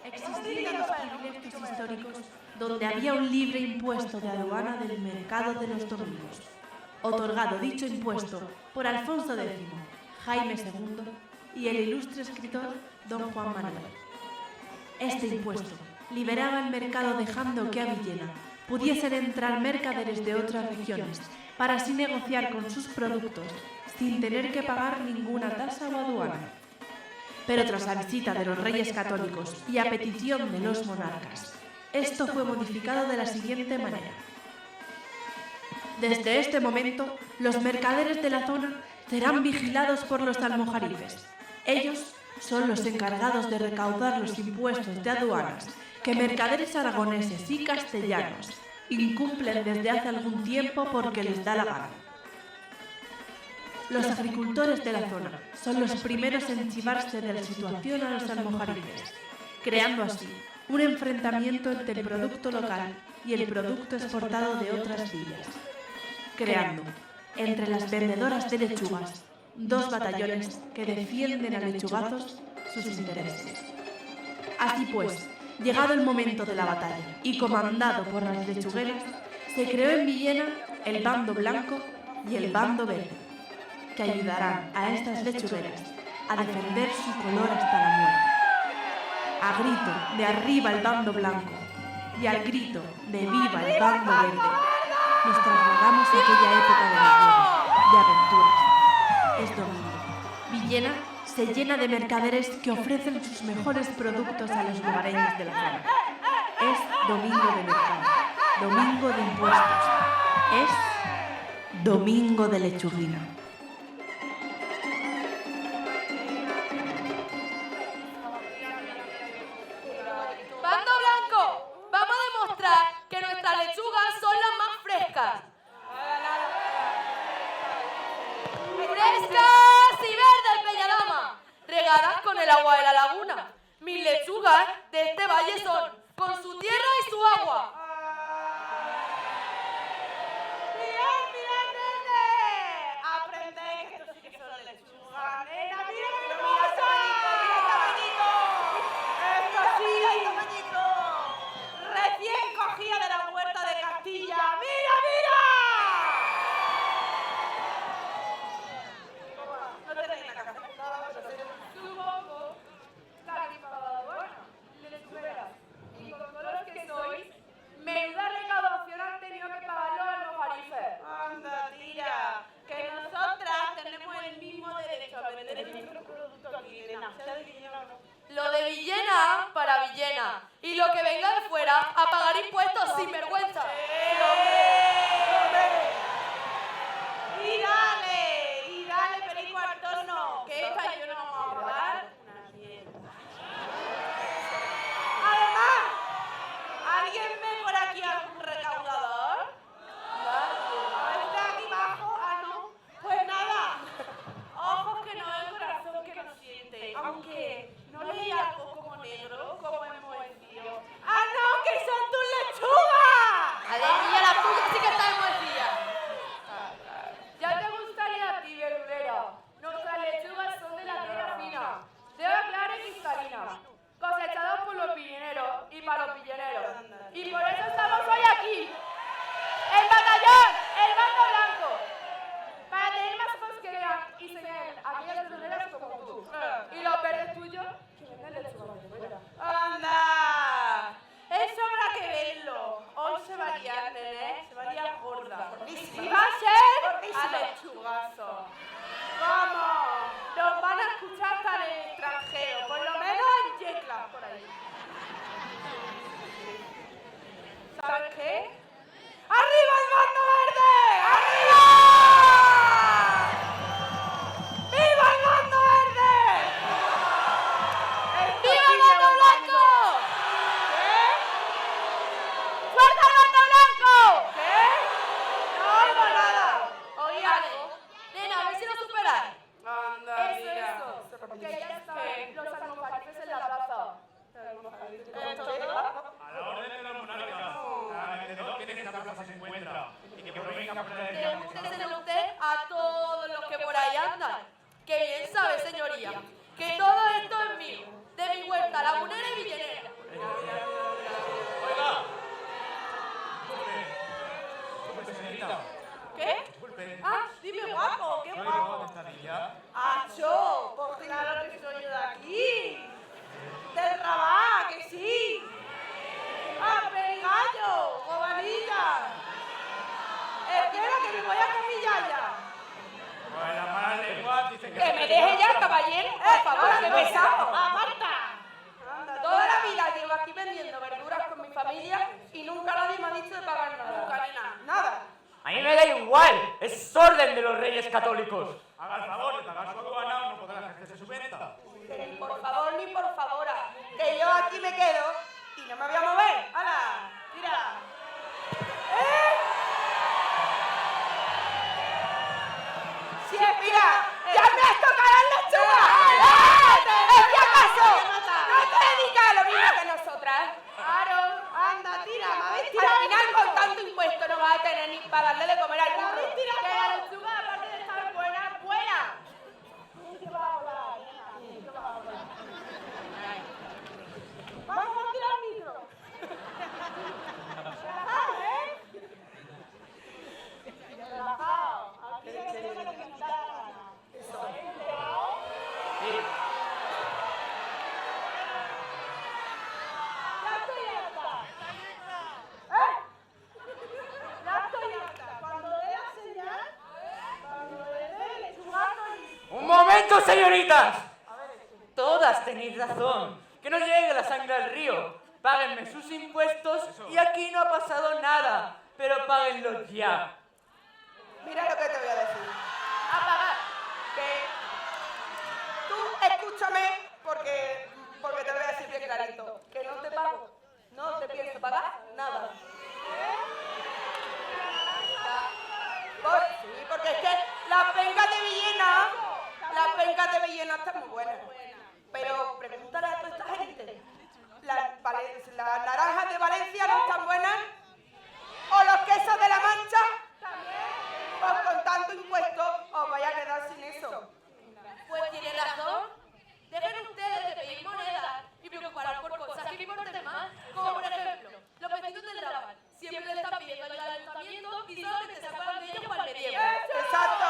Existían los privilegios históricos donde había un libre impuesto de aduana del mercado de los domingos, otorgado dicho impuesto por Alfonso X, Jaime II y el ilustre escritor don Juan Manuel. Este impuesto liberaba el mercado dejando que a Villena pudiesen entrar mercaderes de otras regiones para así negociar con sus productos sin tener que pagar ninguna tasa o aduana. Pero tras la visita de los reyes católicos y a petición de los monarcas, esto fue modificado de la siguiente manera. Desde este momento, los mercaderes de la zona serán vigilados por los almojarifes. Ellos son los encargados de recaudar los impuestos de aduanas que mercaderes aragoneses y castellanos incumplen desde hace algún tiempo porque les da la gana. Los agricultores de la zona son los primeros en chivarse de la situación a los almojarifes, creando así un enfrentamiento entre el producto local y el producto exportado de otras villas, creando, entre las vendedoras de lechugas, dos batallones que defienden a lechugazos sus intereses. Así pues, llegado el momento de la batalla y comandado por las lechugueras, se creó en Villena el bando blanco y el bando verde, que ayudarán a estas lechugueras a defender su color hasta la muerte. A grito de arriba el bando blanco y al grito de viva el bando verde, nos trasladamos a aquella época de la guerra, de aventuras. Es domingo. Villena se llena de mercaderes que ofrecen sus mejores productos a los lugareños de la zona. Es domingo de mercado, domingo de impuestos, es domingo de lechuguina. ¡Bando blanco! Vamos a demostrar que nuestras lechugas son las más frescas. ¡Frescas y verdes, bella dama! Regadas con el agua de la laguna. Mis lechugas de este valle son, con su tierra y su agua. ¡Mirad, mirad, nene! Aprendéis que esto sí que son lechugas, nena. ¡Mira qué hermosa! ¡Mira el tamañito! ¡Esto sí! ¡Tamañito! Recién cogida de la huerta de Castilla. ¡Mira, mira! No tenéis nada que hacer. Supongo, sacrificada buena, lechugueras. Y con todos los que sois, menuda recaudación han tenido que pagar los almojarifes. Anda, tira, que nosotras tenemos el mismo derecho a vender nuestro producto aquí, nena. Sea de Villena o no. Lo de Villena para Villena. Y lo que venga de fuera a pagar impuestos sin vergüenza. Y dale, perico al torno, que esta y yo no vamos a probar una mierda. Además, ¿alguien ve por aquí algún recaudador? A ver, está aquí abajo. Ah, no. Pues nada. Ojos que no ven, corazón que no siente. Aunque no leí algo como negro, como hemos decidido. ¡Ah, no! ¡Que son tus lechugas! Alegría, la tuya sí que está enmohecida. Ya te gustaría a ti, verdulera. Nuestras lechugas son de la tierra fina, de agua clara y cristalina, cosechadas por los piñeros y para los pilleneros. Y por eso estamos hoy aquí. El batallón, el bando blanco. Para tener más ojos que vean y se vean aquellas verduleras como tú. Y los verdes tuyos, que vengan lechugas de fuera. ¡Anda! Eso habrá que verlo. Oye, aquí vendiendo verduras con mi familia y nunca nadie me ha dicho de pagar nada. Nunca ni nada. Nada. A mí me da igual, es orden de los reyes católicos. Haga el favor de pagar su aduana o no podrá ejercerse su venta. Que ni por favor ni por favor, que yo aquí me quedo y no me voy a mover. ¡Hala! ¡Tira! ¡Sí, mira! ¡Ya me has tocado las lechugas! ¿Es que acaso no te dedicas a lo mismo que nosotras? Claro. Anda, tira, me habéis tirado. Al final con tanto impuesto no vas a tener ni para darle de comer al burro. Que la lechuga, aparte de estar buena, buena. Vamos a tirar el micro. Relajado, ¿eh? Relajado. Aquí hay que hacer lo que nos da la gana. Eso. Sí. Ya estoy harta. Ya estoy harta. Cuando dé la señal, cuando le dé el lechugazo y... ¡Un momento, señoritas! Todas tenéis razón. Que no llegue la sangre al río. Páguenme sus impuestos y aquí no ha pasado nada. Pero páguenlos ya. Mira lo que te voy a decir. A pagar. Que tú escúchame porque te voy a decir bien clarito. Que no te pago. No te pienso pagar nada. Sí, porque es que las pencas de Villena están muy buenas. Pero pregúntale a toda esta gente. Las naranjas de Valencia no están buenas. O los quesos de La Mancha. Pues con tanto impuesto os vais a quedar sin eso. Pues tiene razón. Dejen ustedes de pedir monedas y preocuparos por cosas que importen más. Como por ejemplo, los vecinos del Raval. Siempre le están pidiendo ayuda al ayuntamiento y solamente se acuerdan de ellos para el medievo. Exacto.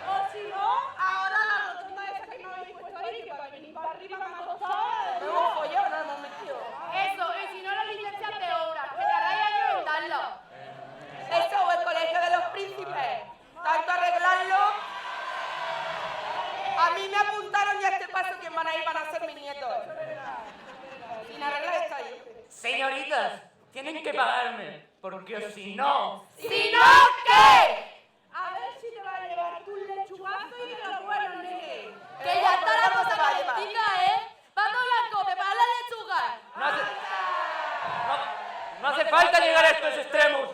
O si no, ahora la rotonda esa que no habéis puesto ahí, que para venir para arriba me ha costado. No hemos follado, no hemos metido. Eso, y si no las licencias de obra, que tardáis años en darlo. Eso o el colegio de los príncipes. Tanto arreglarlo. A mí me apuntaron ya a este paso que van a ir, van a ser mis nietos. Sin arreglar está ahí. Señoritas, tienen que pagarme. Porque si no... ¿Si no qué? A ver si te va a llevar tu lechugazo y de lo bueno, nene. Que ya está la cosa se va a llevar. calentica, ¿eh? Vamos blanco, prepara las lechugas. No hace falta llegar a estos extremos.